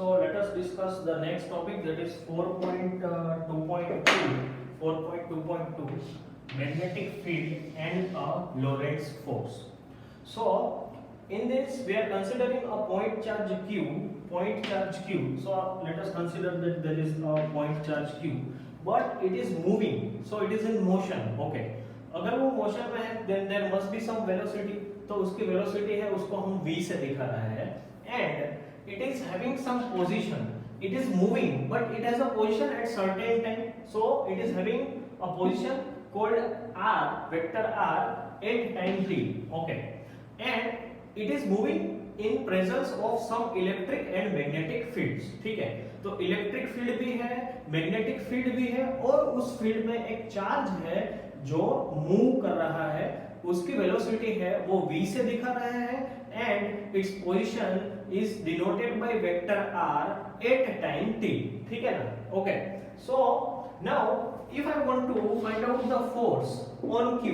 So let us discuss the next topic, that is 4.2 magnetic field and a Lorentz force. So in this we are considering a point charge Q. So let us consider that there is a point charge Q, but it is moving, so it is in motion. Okay, अगर वो motion में है then there must be some velocity, तो उसकी velocity है उसको हम v से दिखा रहे हैं, and it is having some position. It is moving but it has a position at certain time, so it is having a position called r, vector r at time t. Okay, and it is moving in presence of some electric and magnetic fields. ठीक है, तो electric field भी है, magnetic field भी है, और उस field में एक चार्ज है जो मूव कर रहा है, उसकी वेलोसिटी है वो v से दिखा रहे हैं, and its position is denoted by vector r at time t. ठीक है ना? Okay, so now if I want to find out the force on q,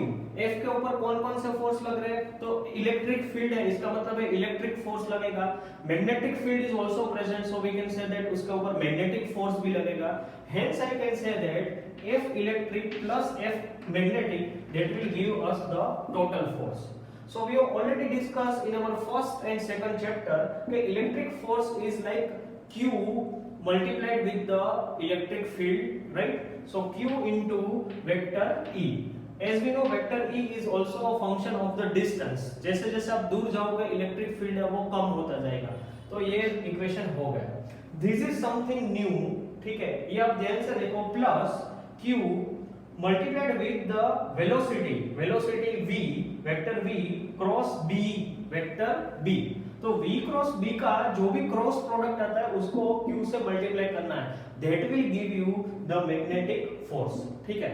f के ऊपर कौन कौन से फोर्स लग रहे हैं, तो इलेक्ट्रिक फील्ड है, इसका मतलब है इलेक्ट्रिक फोर्स लगेगा, magnetic field is also present, so we can say that उसके ऊपर मैग्नेटिक फोर्स भी लगेगा, hence I can say that f electric plus f magnetic, that will give us the total force. So we have already discussed in our first and second chapter that electric force is like q multiplied with the electric field, right? So q into vector e. As we know, vector e is also a function of the distance. जैसे जैसे आप दूर जाओगे electric field है वो कम होता जाएगा, तो ये इक्वेशन हो गया. This is something new. ठीक है, ये आप ध्यान से देखो, plus q multiplied with the velocity v, vector v cross b, vector b. तो v cross b का जो भी क्रॉस प्रोडक्ट आता है उसको q से मल्टीप्लाई करना है, that will give you the magnetic force. ठीक है,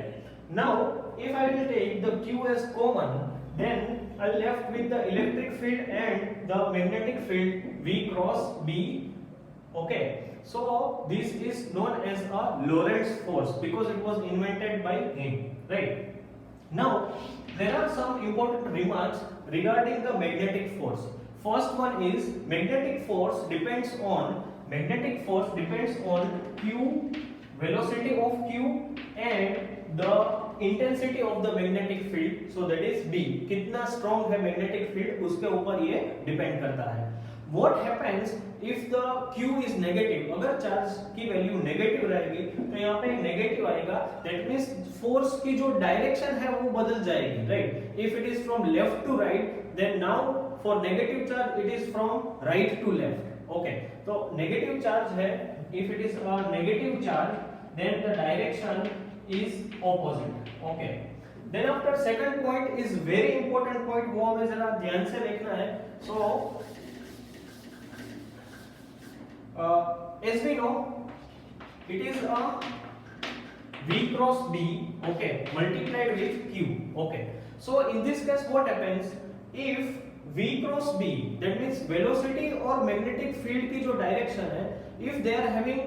now if I will take the q as common, then I left with the electric field and the magnetic field v cross b. Okay, so this is known as a Lorentz force because it was invented by him, right? Now there are some important remarks regarding the magnetic force. First one is magnetic force depends on q, velocity of q, and the intensity of the magnetic field, so that is b. कितना strong है magnetic field उसके ऊपर ये depend करता है. What happens if the q is negative? अगर charge की value negative रहेगी तो यहाँ पे नेगेटिव आएगा, that means फोर्स की जो डायरेक्शन है वो बदल जाएगी, right? If it is from left to right, then now for negative charge it is from right to left. Okay, तो नेगेटिव चार्ज है, if it is a negative charge, then the direction is opposite. Okay, then after second point is very important point, वो हमें जरा ध्यान से देखना है. So as we know, it is a v cross b, okay, multiplied with q. Okay, so in this case what happens, if v cross b, that means velocity और magnetic field की जो direction है, if they are having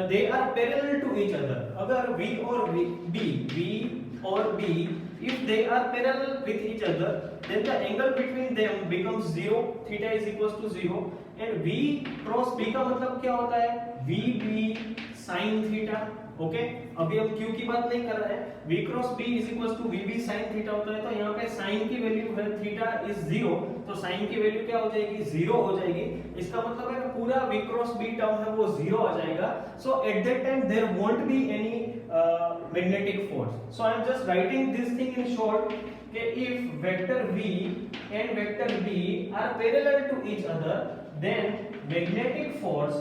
they are parallel to each other, अगर v और b if they are parallel with each other, then the angle between them becomes 0, theta is equals to 0, and v cross b का मतलब क्या होता है, vb sin theta. Okay, अभी हम q की बात नहीं कर रहे हैं, v cross b is equals to vb sin theta होता है, तो यहाँ पे sin की वैल्यू है theta is 0, तो sin की वैल्यू क्या हो जाएगी, 0 हो जाएगी. इसका मतलब है कि पूरा v cross b टर्म है वो 0 आ जाएगा. So at that time there won't be any magnetic force. So I am just writing this thing in short, that if vector v and vector b are parallel to each other, then magnetic force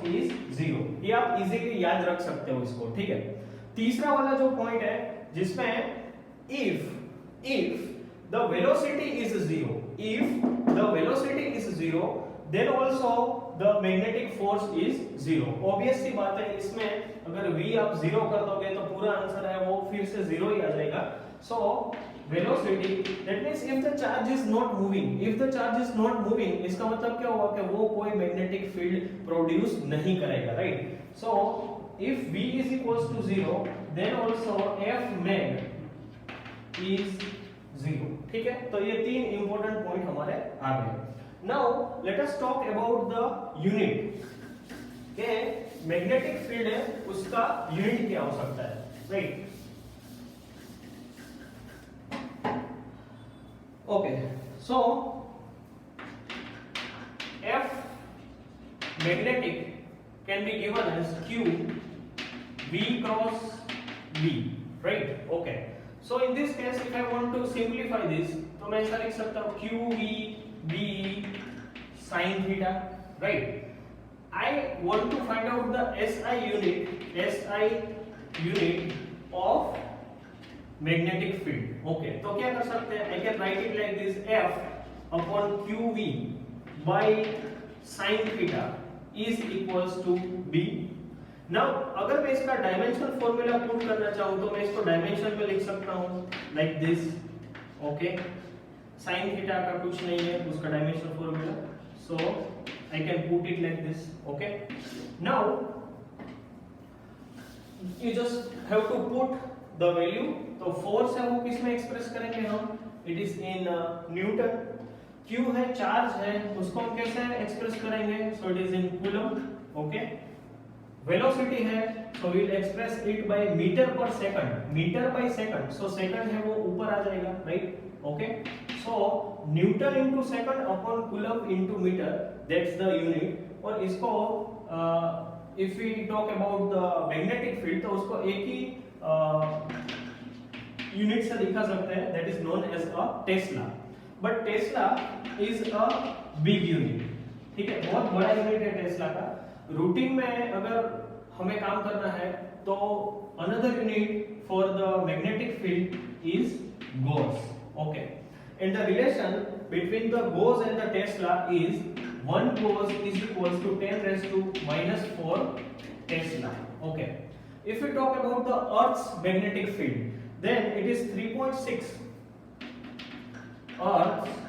is 0. ये आप easily याद रख सकते हो इसको. ठीक है, तीसरा वाला जो पॉइंट है जिसमें if the velocity is 0, then also the magnetic force is 0. Obvious सी बात है, इसमें अगर v आप 0 कर दोगे तो पूरा आंसर है वो फिर से 0 ही आ जाएगा. So velocity, that means if the charge is not moving, इसका मतलब क्या हुआ कि वो कोई magnetic field प्रोड्यूस नहीं करेगा, right? So if v is equals to 0, then also f mag is 0. ठीक है, तो ये तीन इंपॉर्टेंट पॉइंट हमारे आ गए. Now let us talk about the unit. के मैग्नेटिक फील्ड है उसका यूनिट क्या हो सकता है, right? Okay, so F magnetic can be given as Q V cross B, right? Okay, so in this case if I want to simplify this तो मैं ऐसा लिख सकता हूँ Q V B sin theta, right? I want to find out the SI unit of magnetic field. Okay, तो क्या कर सकते हैं? I can write it like this: F upon QV by sin theta is equals to B. Now अगर मैं इसका dimension formula put करना चाहूँ तो मैं इसको डायमेंशन में लिख सकता हूँ like this. Okay, sin theta का कुछ नहीं है उसका dimension formula, so I can put it like this. Okay, now you just have to put the value. तो फोर्स है वो किस में एक्सप्रेस करेंगे हम? It is in newton. Q है, चार्ज है, उसको हम कैसे एक्सप्रेस करेंगे? So it is in coulomb. Okay, velocity है, so we will express it by metre per second. Metre by second, so second है वो ऊपर आ जाएगा, right? Okay, so newton into second upon coulomb into metre, that's the unit. और इसको if we talk about the magnetic field तो उसको एक ही यूनिट से लिखा सकते हैं, that is known as a tesla. But tesla is a big unit. ठीक है, बहुत बड़ा यूनिट है टेस्ला का. रूटीन में अगर हमें काम करना है तो another unit for the magnetic field is Gauss. Okay, and the relation between the Gauss and the Tesla is 1 Gauss is equals to 10 raised to minus 4 Tesla. Okay, if we talk about the Earth's magnetic field, then it is 3.6. Earth's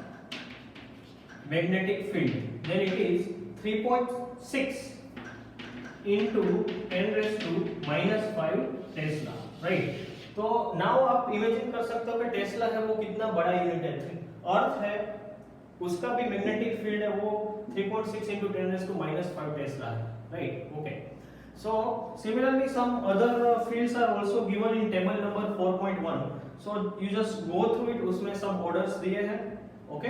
magnetic field, then it is 3.6 into 10 raised to minus 5 Tesla, right? तो now आप imagine कर सकते हो कि Tesla है वो कितना बड़ा यूनिट है. अर्थ है उसका भी मैग्नेटिक फील्ड है वो 3.6 into 10 raised to minus 5 tesla है, right? Okay, so similarly some other fields are also given in table number 4.1. So you just go through it, उसमें सब ऑर्डर्स दिए हैं. ओके,